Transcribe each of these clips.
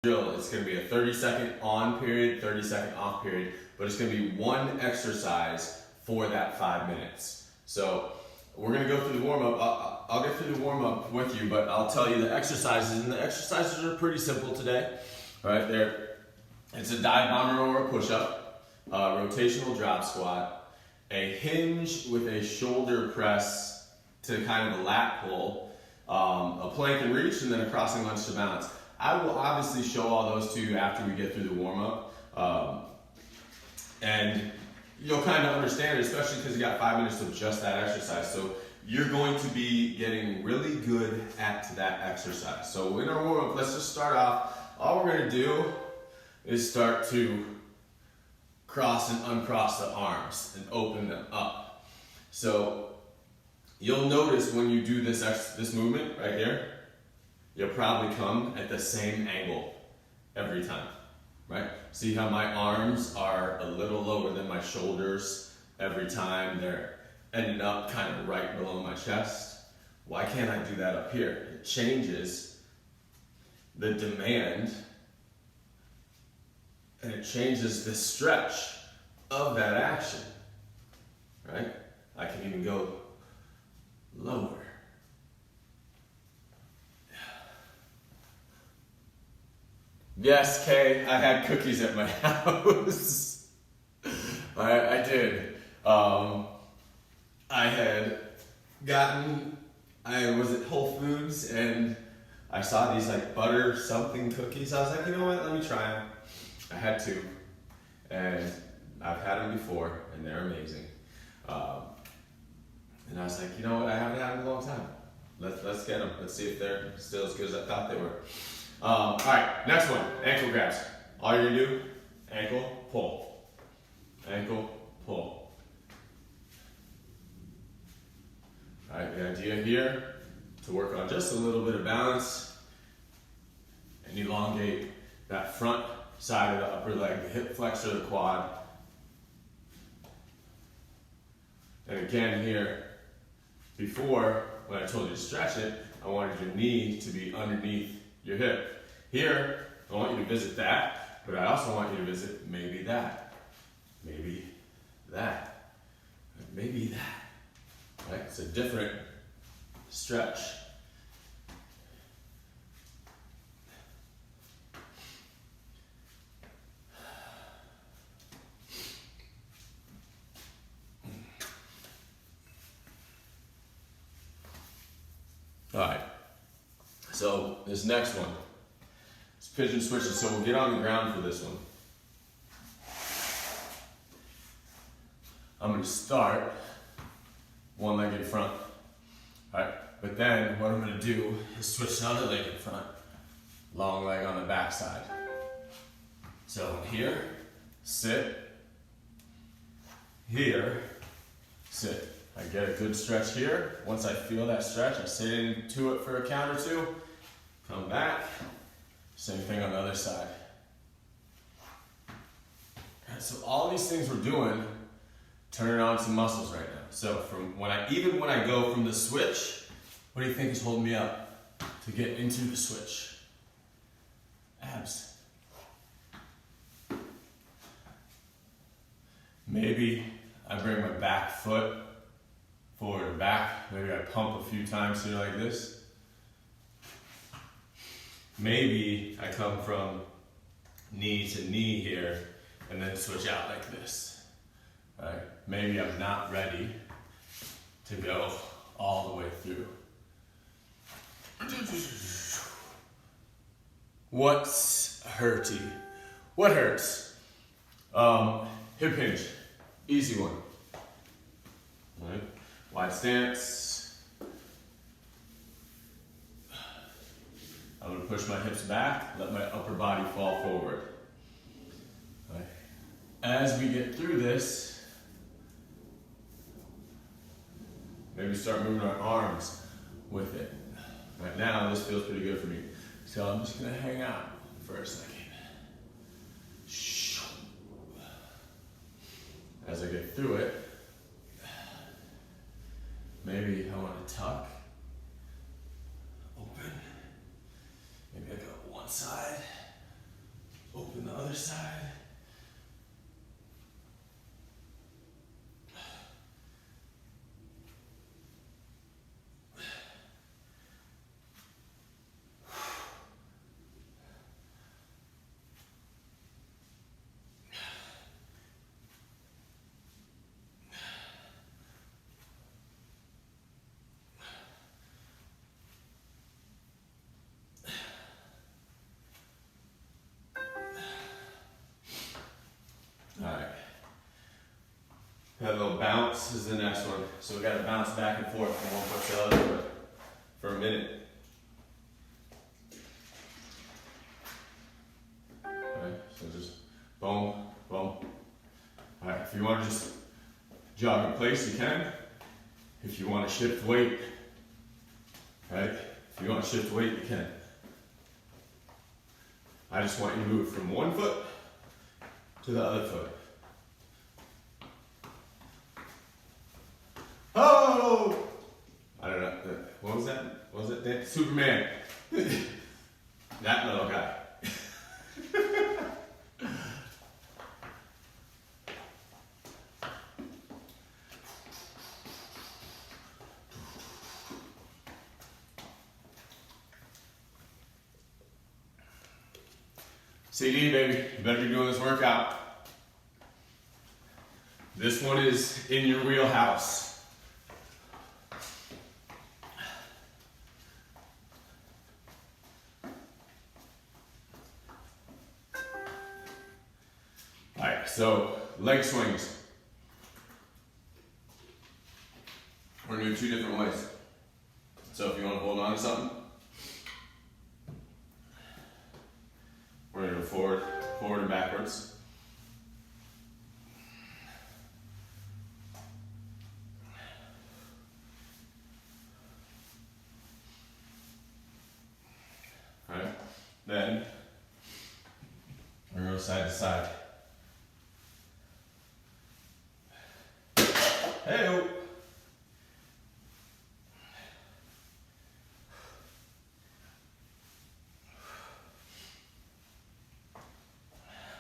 drill, it's going to be a 30-second on period, 30-second off period, but it's going to be one exercise for that 5 minutes. So we're going to go through the warm-up. I'll get through the warm-up with you, but I'll tell you the exercises, and the exercises are pretty simple today. All right, it's a dive bomber or a push-up, a rotational drop squat, a hinge with a shoulder press to kind of a lat pull, a plank and reach, and then a crossing lunge to balance. I will obviously show all those to you after we get through the warm-up, and you'll kind of understand it, especially because you got 5 minutes of just that exercise. So you're going to be getting really good at that exercise. So in our warm-up, let's just start off. All we're going to do is start to cross and uncross the arms and open them up. So you'll notice when you do this movement right here, you'll probably come at the same angle every time, right? See how my arms are a little lower than my shoulders every time? They're ending up kind of right below my chest. Why can't I do that up here? It changes the demand, and it changes the stretch of that action, right? I can even go lower. Yes, Kay, I had cookies at my house. I did. I had gotten, I was at Whole Foods and I saw these like butter something cookies. I was like, you know what, let me try them. I had two, and I've had them before, and they're amazing. And I was like, you know what, I haven't had them in a long time. Let's get them. Let's see if they're still as good as I thought they were. All right, next one, ankle grabs. All you're gonna do, ankle, pull. Ankle, pull. All right, the idea here, to work on just a little bit of balance and elongate that front side of the upper leg, the hip flexor, the quad. And again here, before, when I told you to stretch it, I wanted your knee to be underneath your hip. Here, I want you to visit that, but I also want you to visit maybe that, maybe that, maybe that. Right? It's a different stretch. All right. So this next one is pigeon switches. So we'll get on the ground for this one. I'm going to start one leg in front. All right, but then what I'm going to do is switch the other leg in front. Long leg on the back side. So here, sit. Here, sit. I get a good stretch here. Once I feel that stretch, I sit into it for a count or two. Come back. Same thing on the other side. Right, so all these things we're doing, turning on some muscles right now. So from even when I go from the switch, what do you think is holding me up to get into the switch? Abs. Maybe I bring my back foot forward and back. Maybe I pump a few times here like this. Maybe I come from knee to knee here and then switch out like this. Right? Maybe I'm not ready to go all the way through. What's hurty? What hurts? Hip hinge. Easy one. All right? Wide stance. I'm going to push my hips back, let my upper body fall forward. Right. As we get through this, maybe start moving our arms with it. Right now, this feels pretty good for me. So I'm just going to hang out for a second. As I get through it, maybe I want to tuck, open. Maybe I go one side, other side. Alright. That little bounce is the next one. So we got to bounce back and forth from one foot to the other foot for a minute. Okay, so just boom, boom. Alright, if you want to just jog in place, you can. If you want to shift weight, right? If you want to shift weight, you can. I just want you to move from one foot to the other foot. Oh! I don't know. What was that? What was it? Superman. That little guy. CD, baby, you better be doing this workout. This one is in your wheelhouse. All right, so leg swings. We're gonna do 2 different ways. So if you want to hold on to something, we're gonna go forward, forward and backwards. All right, then we're gonna go side to side. Hey-o.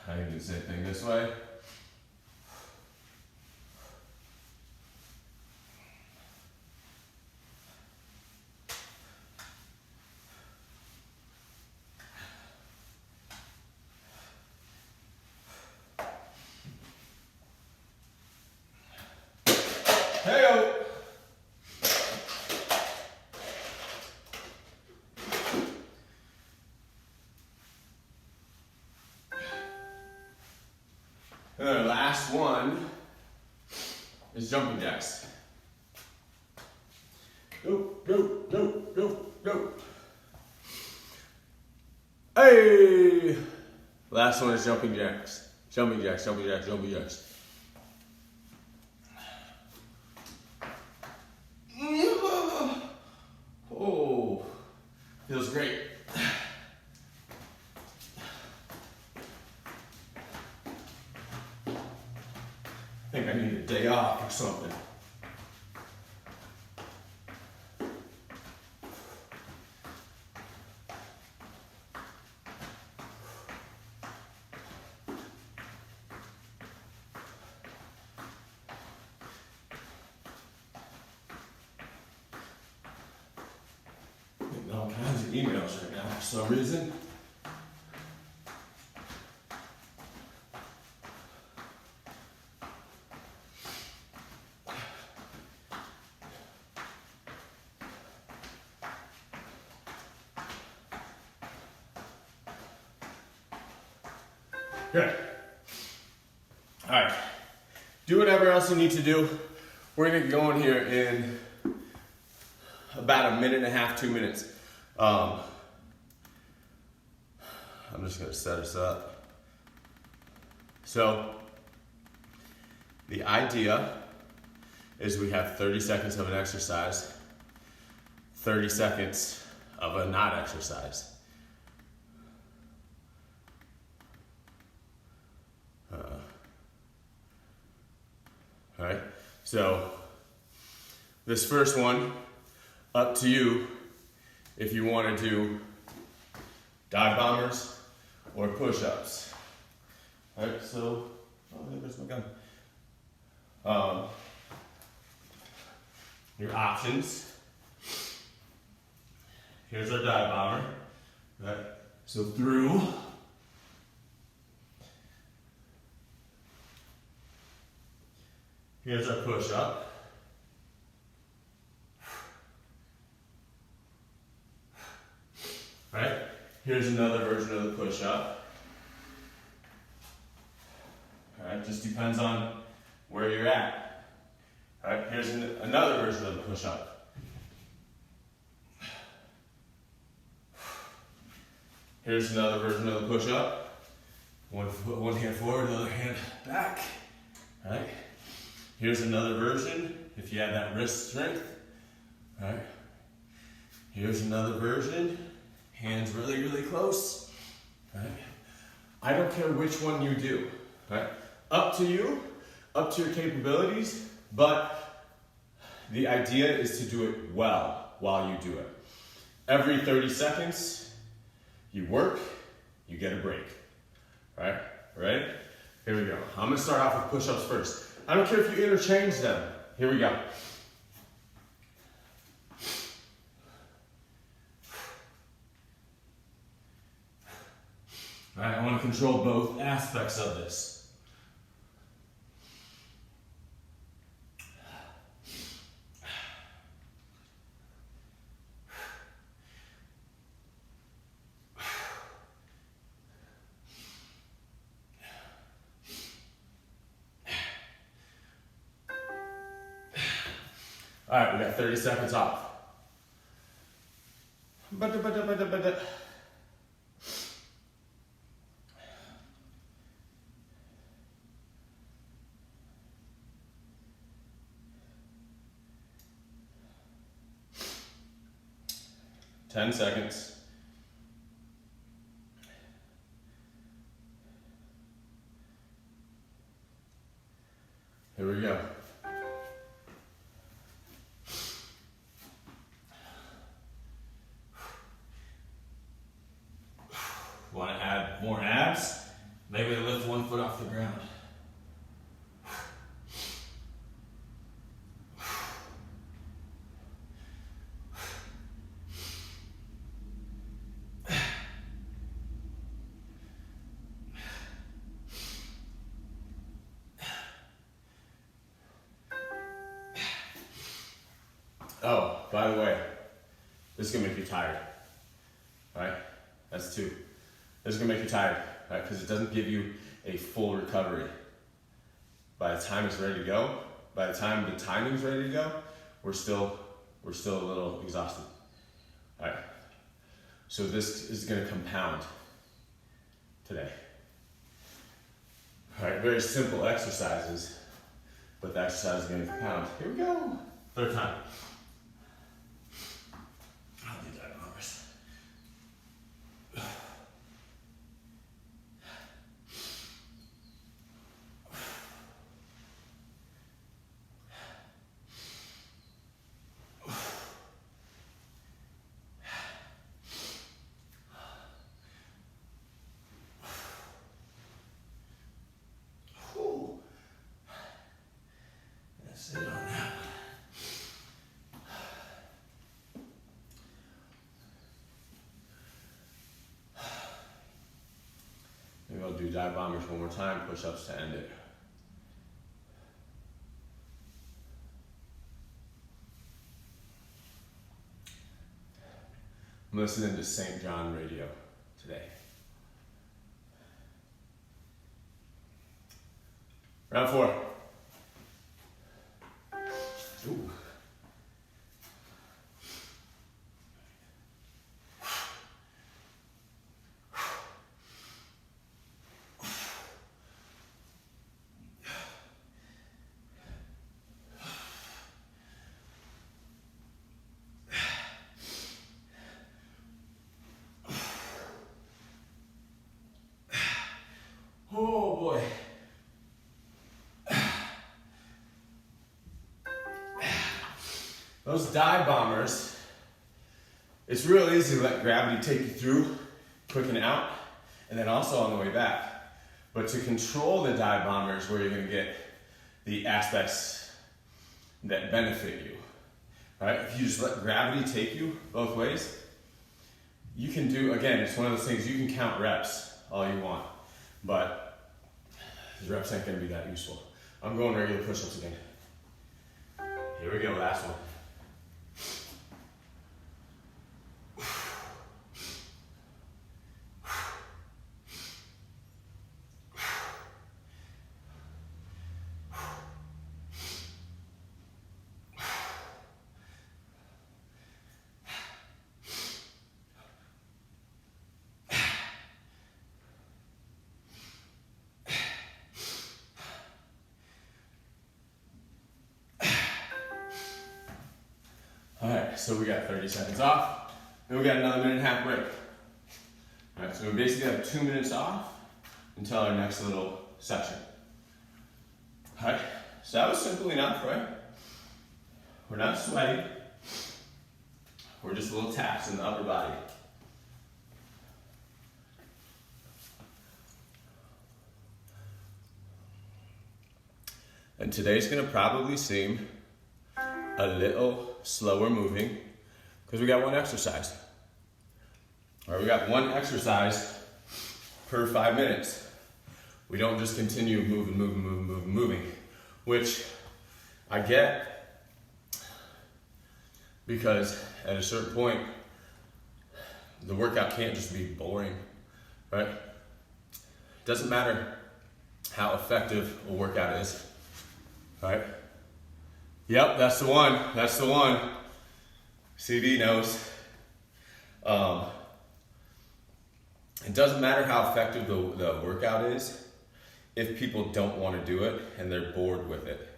I can do the same thing this way. Hey-o. And then our last one is jumping jacks. Go, go, go, go, go. Hey! Last one is jumping jacks. Jumping jacks, jumping jacks, jumping jacks. Oh, feels great. I think I need a day off or something. I'm getting all kinds of emails right now for some reason. Good. All right. Do whatever else you need to do. We're gonna get going here in about 1.5 to 2 minutes. I'm just gonna set us up. So the idea is we have 30 seconds of an exercise, 30 seconds of a not exercise. All right, so this first one, up to you if you want to do dive bombers or push-ups. Alright, so, oh, there's my gun. Your options. Here's our dive bomber. Right? So through. Here's our push up. Right? Here's another version of the push up. Alright, just depends on where you're at. Alright, here's another version of the push up. Here's another version of the push up. One hand forward, the other hand back. Alright. Here's another version if you have that wrist strength. Alright. Here's another version. Hands really, really close. Alright. I don't care which one you do. Alright. Up to you, up to your capabilities, but the idea is to do it well while you do it. Every 30 seconds, you work, you get a break. Alright? Ready? Here we go. I'm gonna start off with push-ups first. I don't care if you interchange them. Here we go. Alright, I want to control both aspects of this. All right, we got 30 seconds off. 10 seconds. Here we go. Want to add more abs? Maybe lift one foot off the ground. Oh, by the way, this is going to make you tired. All right? That's 2. This is going to make you tired, right? Because it doesn't give you a full recovery. By the time it's ready to go, by the time the timing's ready to go, we're still a little exhausted. All right. So this is going to compound today. All right, very simple exercises, but the exercise is going to compound. Here we go. Third time. Maybe I'll do dive bombers one more time, push-ups to end it. I'm listening to St. John Radio today. Round 4. Ooh. Oh boy. Those dive bombers, it's real easy to let gravity take you through, quick and out, and then also on the way back. But to control the dive bomber is where you're going to get the aspects that benefit you. Right? If you just let gravity take you both ways, you can do, again, it's one of those things, you can count reps all you want, but the reps ain't going to be that useful. I'm going regular push-ups again. Here we go, last one. All right, so we got 30 seconds off, then we got another 1.5 minute break. All right, so we basically have 2 minutes off until our next little section. All right, so that was simple enough, right? We're not sweating. We're just a little taps in the upper body. And today's gonna probably seem a little slower moving because we got one exercise. All right, we got one exercise per 5 minutes. We don't just continue moving, which I get because at a certain point, the workout can't just be boring, right? It doesn't matter how effective a workout is, right? Yep, that's the one. That's the one. CD knows. It doesn't matter how effective the workout is if people don't want to do it and they're bored with it.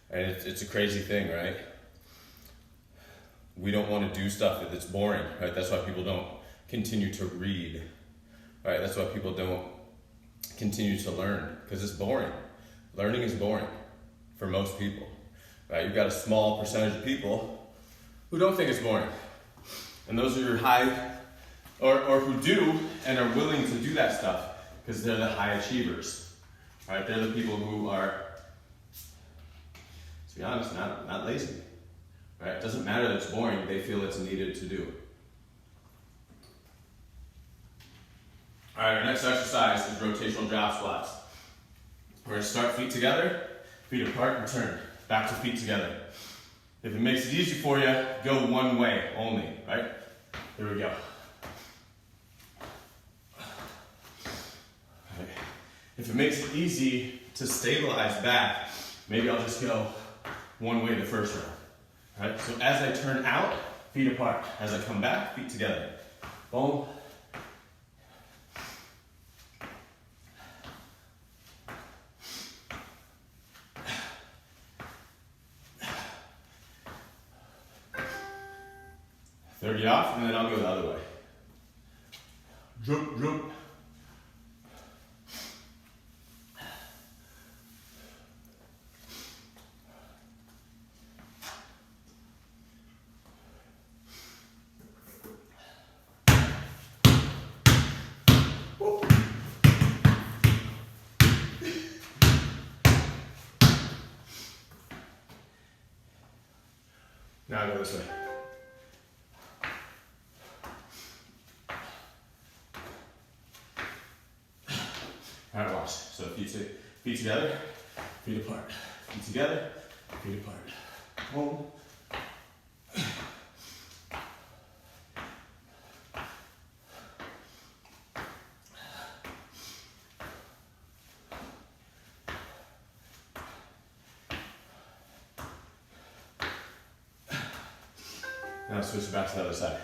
And it's a crazy thing, right? We don't want to do stuff that's boring, right? That's why people don't continue to read, right? That's why people don't continue to learn, because it's boring. Learning is boring for most people. Right, you've got a small percentage of people who don't think it's boring. And those are your high, or who do and are willing to do that stuff because they're the high achievers. Right, they're the people who are, to be honest, not lazy. Right, it doesn't matter that it's boring, they feel it's needed to do. All right, our next exercise is rotational drop squats. We're gonna start feet together, feet apart, and turn. Back to feet together. If it makes it easy for you, go one way only, right? Here we go. Right. If it makes it easy to stabilize back, maybe I'll just go one way the first round. Right? So as I turn out, feet apart. As I come back, feet together. Boom. Thirty off, and then I'll go the other way. Droop, droop. Now I go this way. All right, watch. So feet together, feet apart. Feet together, feet apart. Boom. Now switch it back to the other side.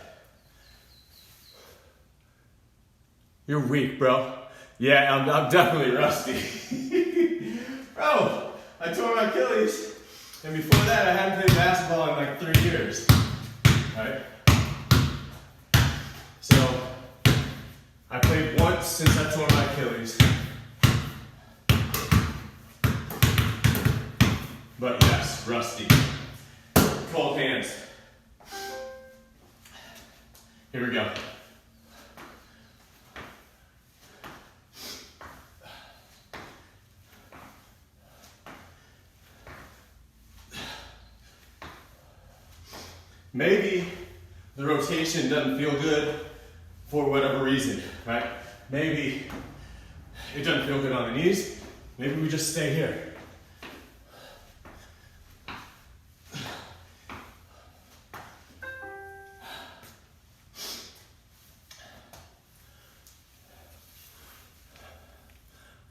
You're weak, bro. Yeah, I'm definitely rusty. Bro, I tore my Achilles, and before that I hadn't played basketball in like 3 years. Right? So, I played once since I tore my Achilles. But yes, rusty. Cold hands. Here we go. Maybe the rotation doesn't feel good for whatever reason, right? Maybe it doesn't feel good on the knees. Maybe we just stay here.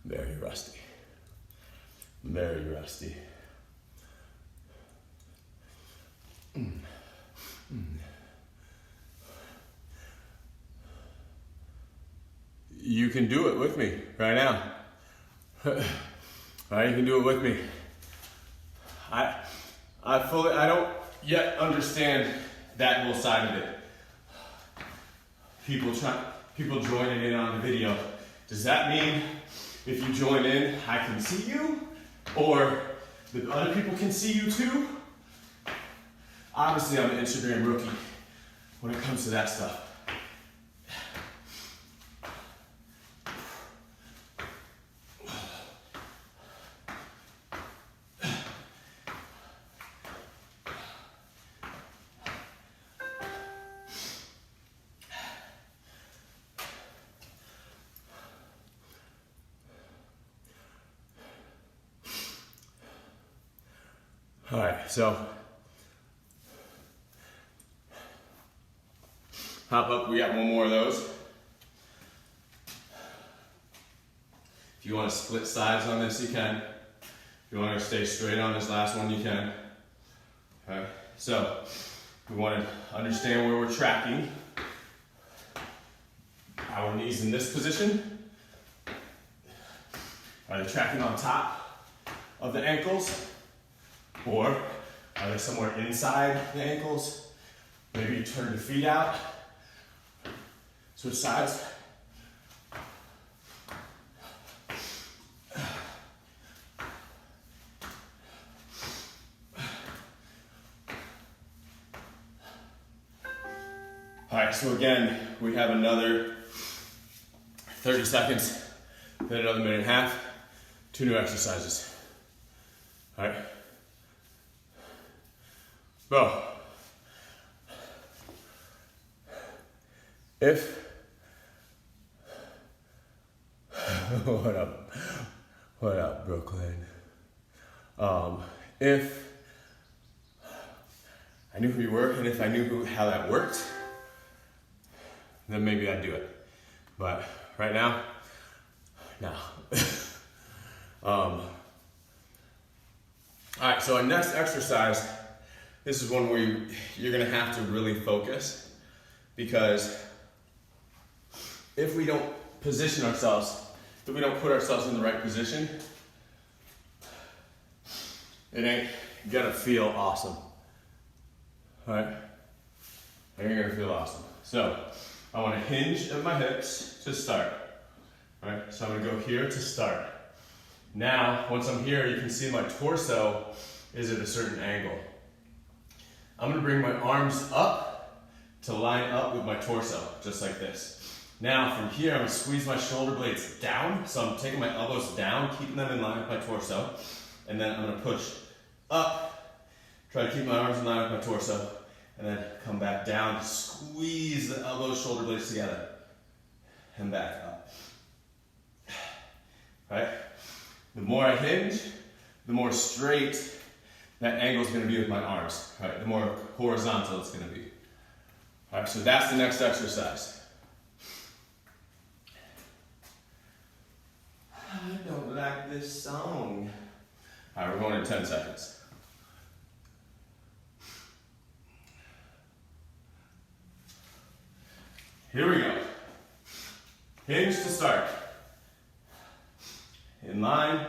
Very rusty. Very rusty. You can do it with me right now. All right, you can do it with me. I don't yet understand that whole side of it. People joining in on the video. Does that mean if you join in, I can see you? Or the other people can see you too? Obviously, I'm an Instagram rookie when it comes to that stuff. All right, so hop up, we got one more of those. If you want to split sides on this, you can. If you want to stay straight on this last one, you can. Okay, so we want to understand where we're tracking. Our knees in this position. Are they tracking on top of the ankles? Or are they somewhere inside the ankles? Maybe you turn your feet out. Switch sides. All right, so again, we have another 30 seconds, then another minute and a half, 2 new exercises. All right. Bro, what up, Brooklyn? If I knew who you were and if I knew how that worked, then maybe I'd do it. But right now, no. All right, so our next exercise, this is one where you're gonna have to really focus, because if we don't position ourselves, if we don't put ourselves in the right position, it ain't gonna feel awesome. All right? It ain't gonna feel awesome. So I wanna hinge at my hips to start. All right, so I'm gonna go here to start. Now, once I'm here, you can see my torso is at a certain angle. I'm gonna bring my arms up to line up with my torso, just like this. Now, from here, I'm gonna squeeze my shoulder blades down. So I'm taking my elbows down, keeping them in line with my torso. And then I'm gonna push up, try to keep my arms in line with my torso, and then come back down, squeeze the elbows, shoulder blades together, and back up. Right? The more I hinge, the more straight that angle is going to be with my arms. Right? The more horizontal it's going to be. All right, so that's the next exercise. I don't like this song. All right, we're going in 10 seconds. Here we go. Hinge to start. In line.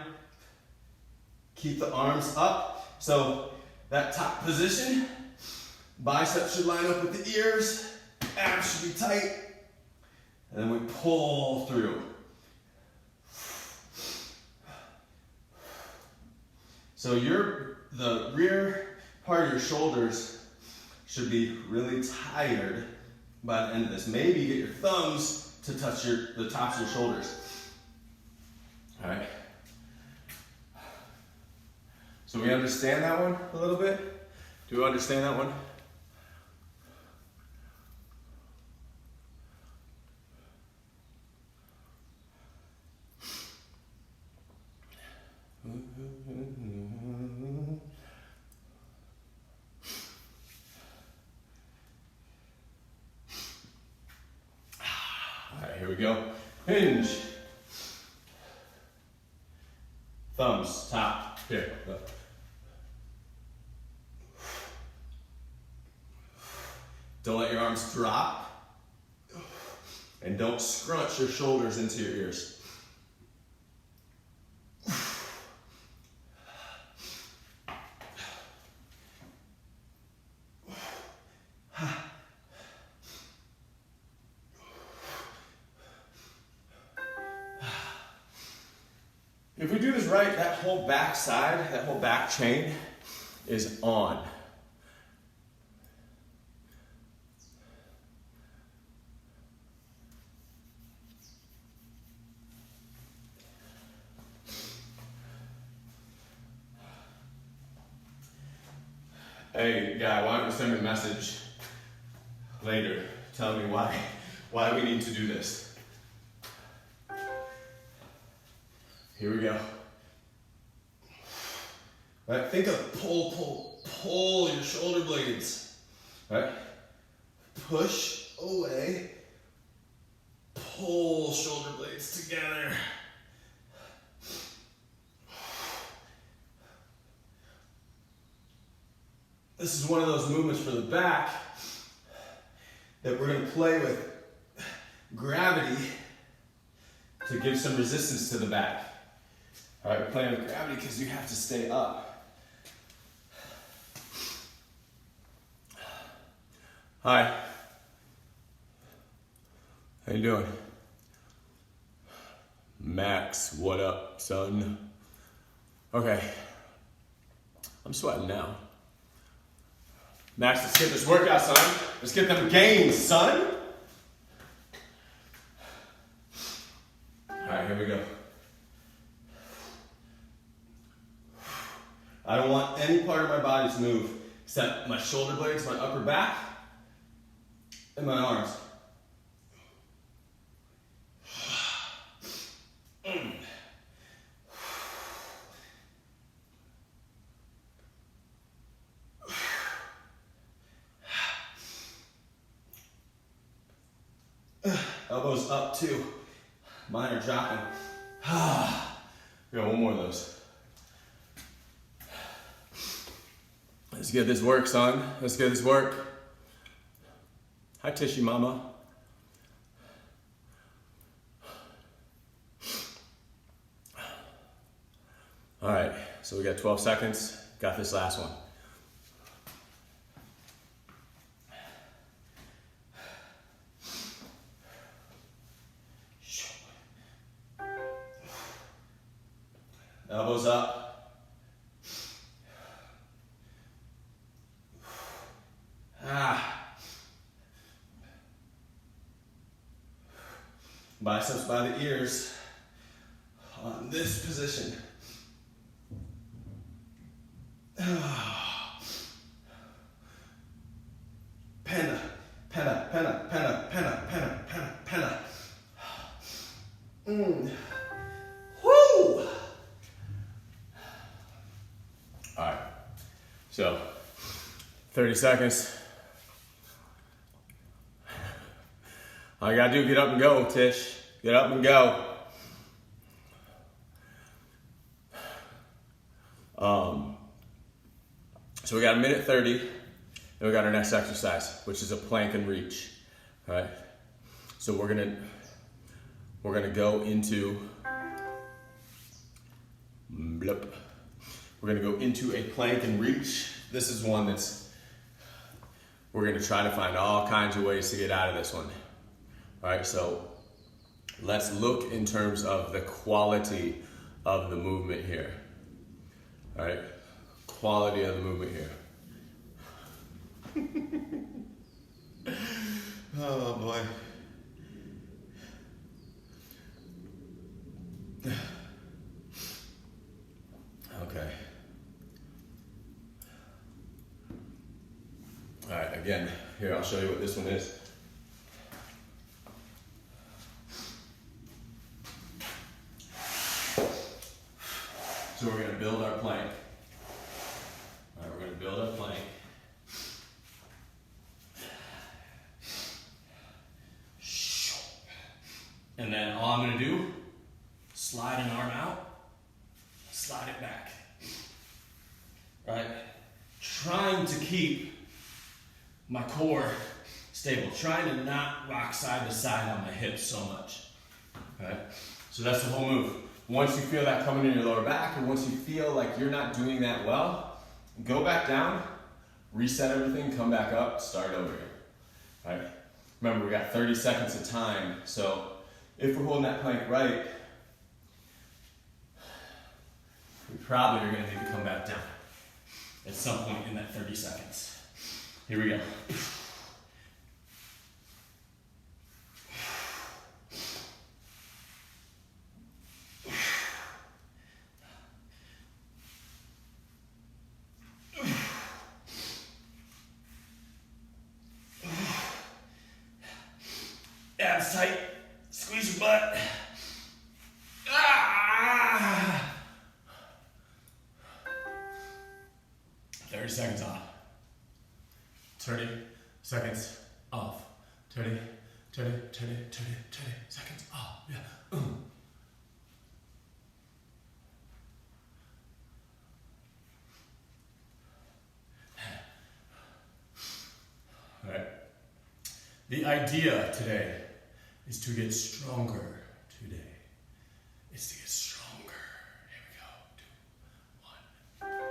Keep the arms up. So that top position, biceps should line up with the ears, abs should be tight, and then we pull through. So the rear part of your shoulders should be really tired by the end of this. Maybe get your thumbs to touch the tops of your shoulders. All right. So we understand that one a little bit? Do we understand that one? thumbs, top, here. Go. Don't let your arms drop. And don't scrunch your shoulders into your ears. If we do this right, that whole back side, that whole back chain is on. Hey, guy, why don't you send me a message later telling me why we need to do this? Here we go. All right, think of pull your shoulder blades. All right, push away, pull shoulder blades together. This is one of those movements for the back that we're going to play with gravity to give some resistance to the back. All right, we're playing with gravity because you have to stay up. Hi. How you doing? Max, what up, son? Okay. I'm sweating now. Max, let's get this workout, son. Let's get them gains, son. All right, here we go. I don't want any part of my body to move except my shoulder blades, my upper back, and my arms. Elbows up too. Mine are dropping. We got one more of those. Let's get this work, son. Let's get this work. Hi, Tishy Mama. All right, so we got 12 seconds. Got this last one. Elbows up. Biceps by the ears on this position. Penna, penna, penna, penna, penna, penna, penna, penna. Woo! All right, so 30 seconds. All you gotta do, get up and go, Tish. Get up and go. So we got 1:30, then we got our next exercise, which is a plank and reach. All right. So we're gonna go into a plank and reach. This is one we're gonna try to find all kinds of ways to get out of this one. All right, so let's look in terms of the quality of the movement here. All right, quality of the movement here. Oh boy. Okay. All right, again, here, I'll show you what this one is. So we're going to build our plank. All right, we're going to build our plank. And then all I'm going to do, slide an arm out, slide it back. Right? Trying to keep my core stable, trying to not rock side to side on my hips so much. Right? So that's the whole move. Once you feel that coming in your lower back, or once you feel like you're not doing that well, go back down, reset everything, come back up, start over here. Right? Remember, we got 30 seconds of time, so if we're holding that plank right, we probably are going to need to come back down at some point in that 30 seconds. Here we go. Abs tight, squeeze your butt. 30 seconds off. 30 seconds off. 30 seconds off. Yeah. All right. The idea today is to get stronger today. It's to get stronger. Here we go. 2, 1.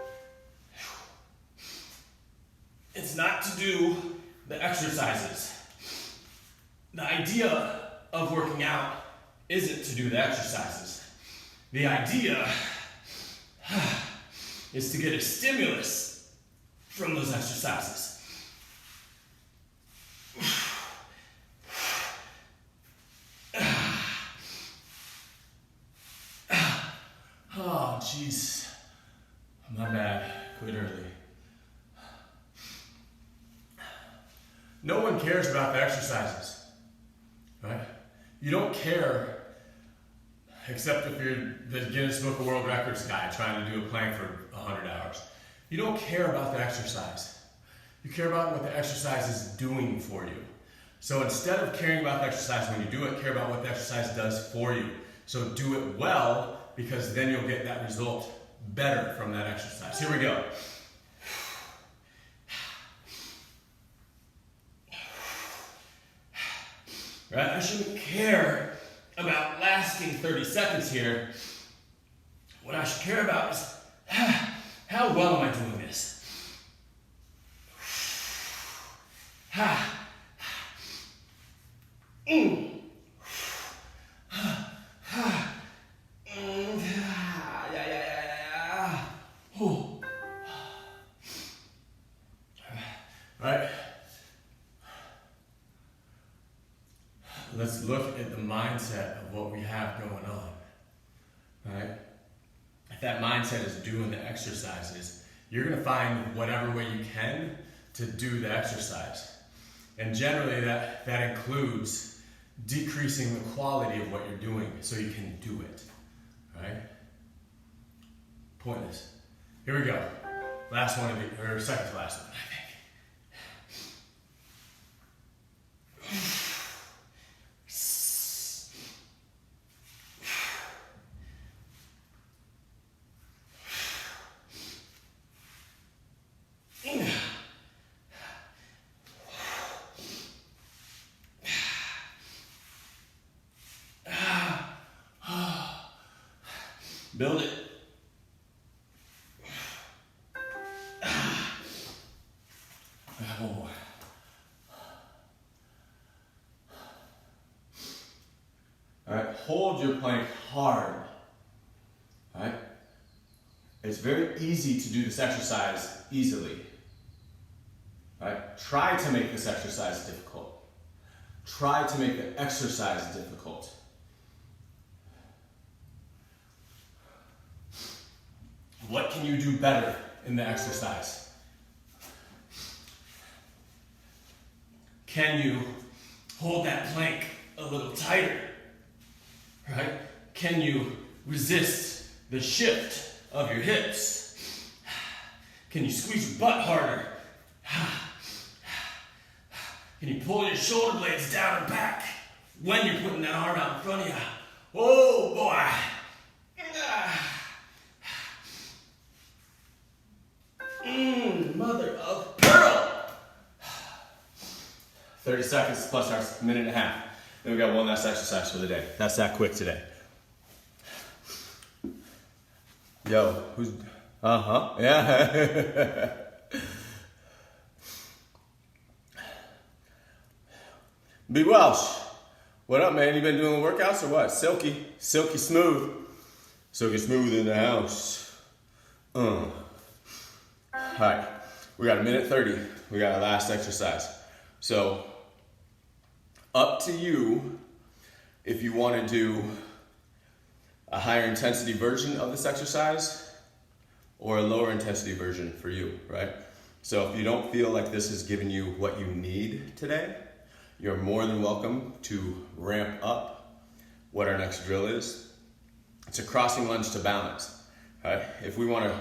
It's not to do the exercises. The idea of working out isn't to do the exercises. The idea is to get a stimulus from those exercises. Oh, jeez. My bad. Quit early. No one cares about the exercises, right? You don't care, except if you're the Guinness Book of World Records guy trying to do a plank for 100 hours. You don't care about the exercise. You care about what the exercise is doing for you. So instead of caring about the exercise when you do it, care about what the exercise does for you. So do it well, because then you'll get that result better from that exercise. Here we go. Right? I shouldn't care about lasting 30 seconds here. What I should care about is how well am I doing this? Right? Let's look at the mindset of what we have going on. Right? If that mindset is doing the exercises, you're going to find whatever way you can to do the exercise. And generally that includes decreasing the quality of what you're doing so you can do it. Right? Pointless. Here we go. Last one or second to last one, I think. Build it. One more. All right, hold your plank hard. All right? It's very easy to do this exercise easily. All right? Try to make this exercise difficult. Try to make the exercise difficult. What can you do better in the exercise? Can you hold that plank a little tighter? Right? Can you resist the shift of your hips? Can you squeeze your butt harder? Can you pull your shoulder blades down and back when you're putting that arm out in front of you? Oh boy! 30 seconds plus our minute and a half. Then we got one last exercise for the day. That's that quick today. Yo, who's, yeah. B. Welsh, what up, man? You been doing the workouts or what? Silky smooth. Silky smooth in the house. All right, we got a minute 30. We got our last exercise. So, up to you if you want to do a higher intensity version of this exercise or a lower intensity version for you, right? So if you don't feel like this is giving you what you need today, you're more than welcome to ramp up what our next drill is. It's a crossing lunge to balance, right? If we want to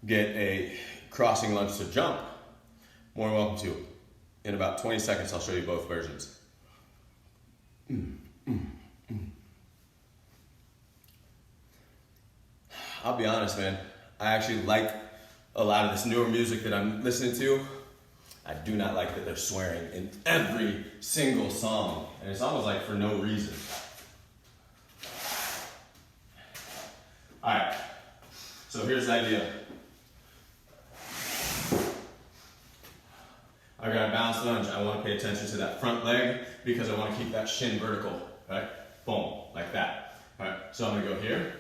get a crossing lunge to jump, more than welcome to. In about 20 seconds, I'll show you both versions. I'll be honest, man. I actually like a lot of this newer music that I'm listening to. I do not like that they're swearing in every single song, and it's almost like for no reason. All right, so here's the idea. I got a balanced lunge. I want to pay attention to that front leg because I want to keep that shin vertical, right? Boom, like that. All right, so I'm gonna go here.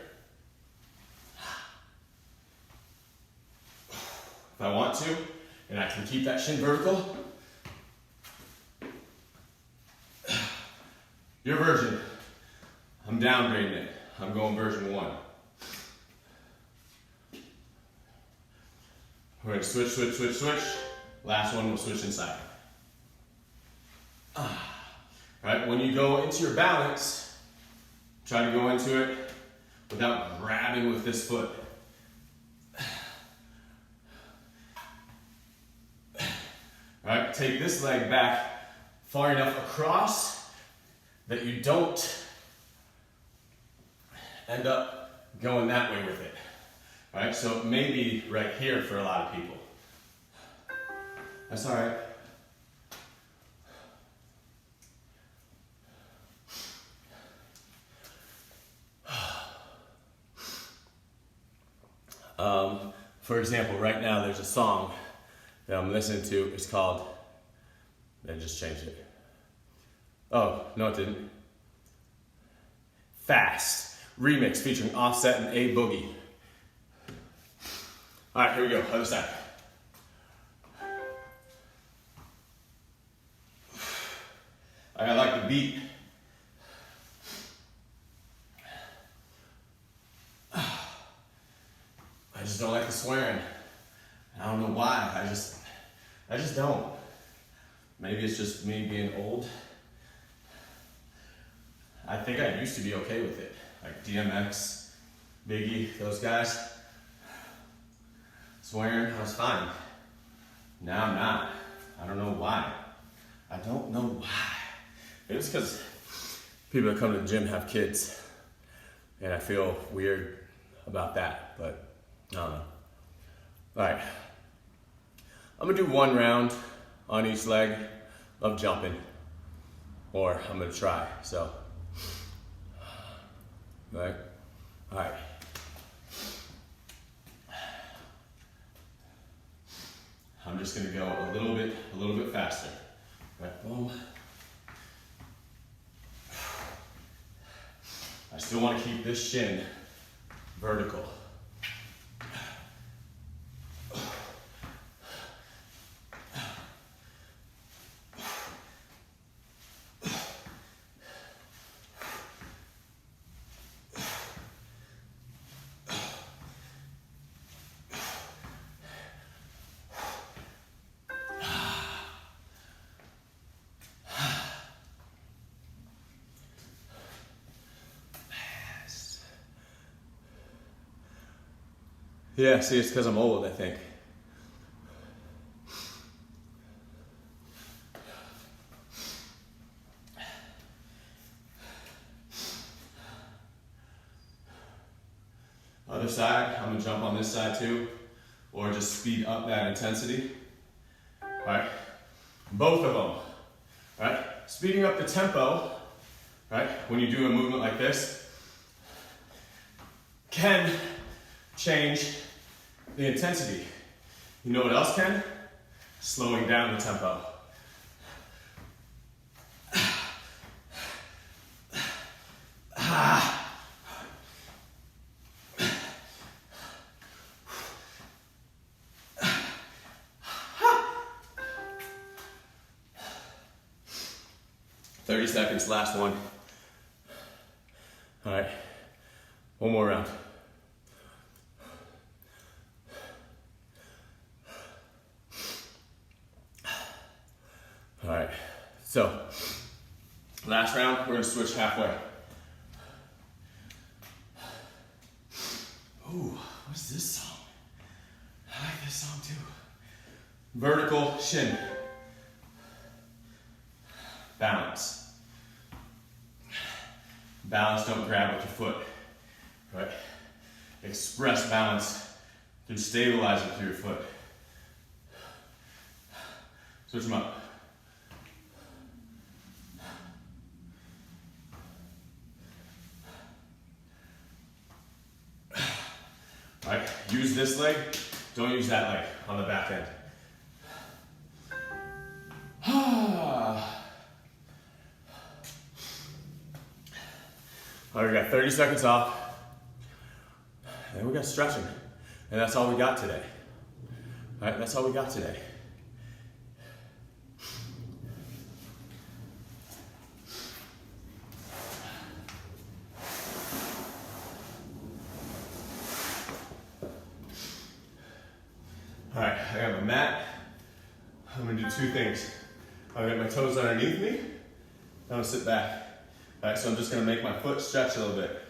If I want to, and I can keep that shin vertical. Your version, I'm downgrading it. I'm going version 1. We're gonna switch. Last one, we'll switch inside. Right, when you go into your balance, try to go into it without grabbing with this foot. Right, take this leg back far enough across that you don't end up going that way with it. Right, so it may be right here for a lot of people. That's all right. For example, right now there's a song that I'm listening to. It's called, I just changed it. Oh, no it didn't. Fast remix featuring Offset and A Boogie. All right, here we go, other side. I like the beat. I just don't like the swearing. I don't know why. I just don't. Maybe it's just me being old. I think I used to be okay with it. Like DMX, Biggie, those guys. Swearing, I was fine. Now I'm not. I don't know why. I don't know why. Maybe it's because people that come to the gym have kids. And I feel weird about that, but I don't know. All right. I'm gonna do one round on each leg of jumping, or I'm gonna try, so. Right? All right. I'm just gonna go a little bit faster. Right, boom. I still want to keep this shin vertical. Yeah, see, it's because I'm old, I think. Other side, I'm gonna jump on this side too, or just speed up that intensity. All right, both of them Right? Speeding up the tempo, right, when you do a movement like this, can change the intensity. You know what else can? Slowing down the tempo. 30 seconds, last one. All right, one more round. All right, so last round, we're gonna switch halfway. Ooh, what's this song? I like this song too. Vertical shin. Balance. Balance, don't grab with your foot, right? Express balance, you can stabilize it through your foot. Switch them up. All right, use this leg, don't use that leg on the back end. All right, we got 30 seconds off, and we got stretching, and that's all we got today. All right, that's all we got today. All right, I got my mat. I'm gonna do two things. I'm gonna get my toes underneath me. I'm gonna sit back. All right, so I'm just gonna make my foot stretch a little bit.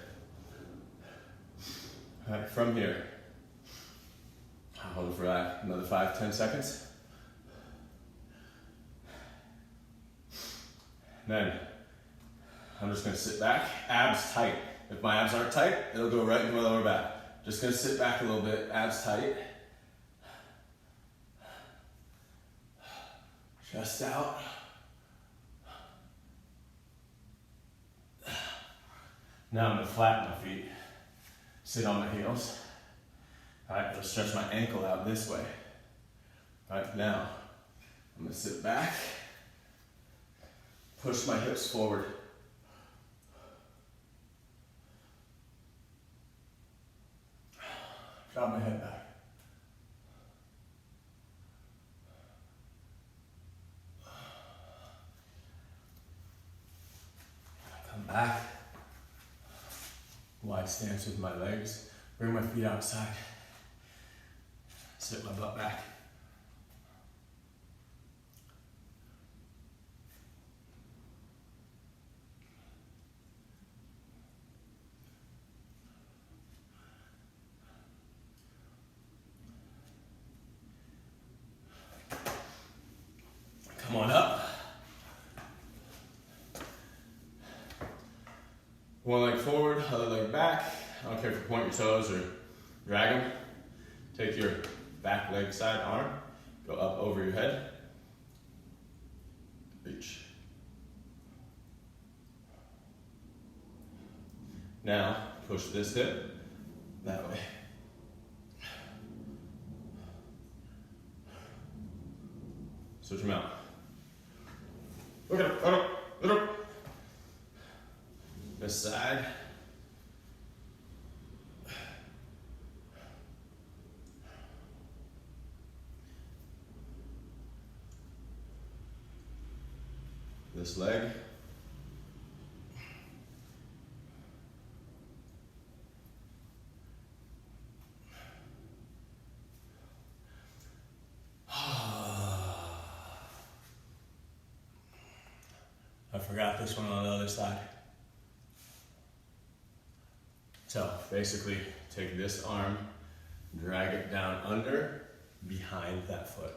All right, from here. I'll hold it for another 5-10 seconds. Then I'm just gonna sit back, abs tight. If my abs aren't tight, it'll go right into my lower back. Just gonna sit back a little bit, abs tight. Chest out. Now I'm gonna flatten my feet. Sit on my heels. All right, I'm gonna stretch my ankle out this way. All right, now I'm gonna sit back. Push my hips forward. Drop my head back. Come back. Wide stance with my legs. Bring my feet outside. Sit my butt back. Come on up. One leg forward, other leg back. I don't care if you point your toes or drag them. Take your back leg side arm, go up over your head. Reach. Now, push this hip that way. Switch them out. Look at it, look at it. This side. This leg. I forgot this one on the other side. So basically take this arm, drag it down under, behind that foot.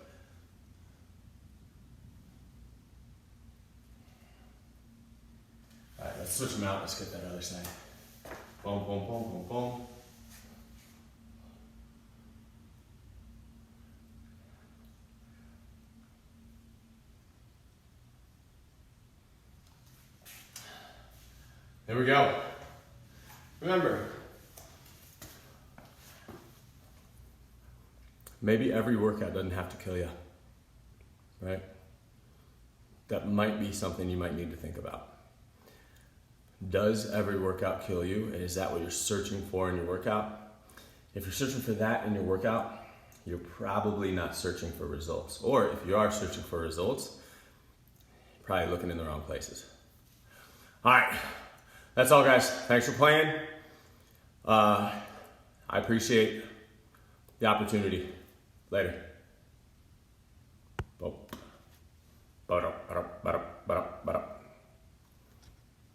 All right, let's switch them out. Let's get that other side. Boom, boom, boom, boom, boom. There we go. Remember, maybe every workout doesn't have to kill you, right? That might be something you might need to think about. Does every workout kill you? And is that what you're searching for in your workout? If you're searching for that in your workout, you're probably not searching for results. Or if you are searching for results, you're probably looking in the wrong places. All right, that's all, guys. Thanks for playing. I appreciate the opportunity. Later. Bye.